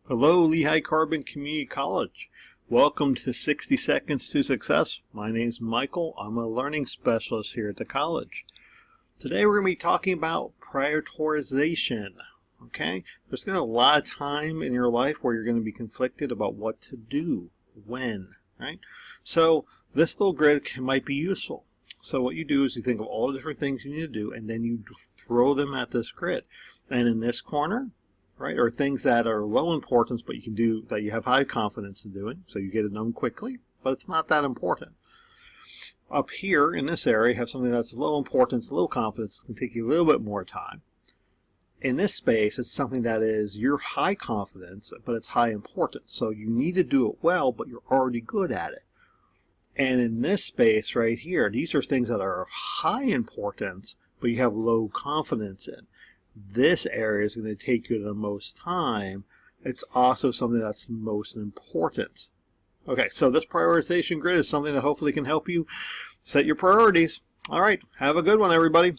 Hello, Lehigh Carbon Community College. Welcome to 60 Seconds to Success. My name is Michael. I'm a learning specialist here at the college. Today we're going to be talking about prioritization. Okay? There's going to be a lot of time in your life where you're going to be conflicted about what to do, when, right? So this little grid might be useful. So what you do is you think of all the different things you need to do, and then you throw them at this grid. And in this corner, right, or things that are low importance but you can do, that you have high confidence in doing, so you get it done quickly, but it's not that important. Up here in this area, you have something that's low importance, low confidence, can take you a little bit more time. In this space, it's something that is your high confidence, but it's high importance, so you need to do it well, but you're already good at it. And in this space right here, these are things that are high importance, but you have low confidence in. This area is going to take you the most time. It's also something that's most important. Okay, so this prioritization grid is something that hopefully can help you set your priorities. All right, have a good one, everybody.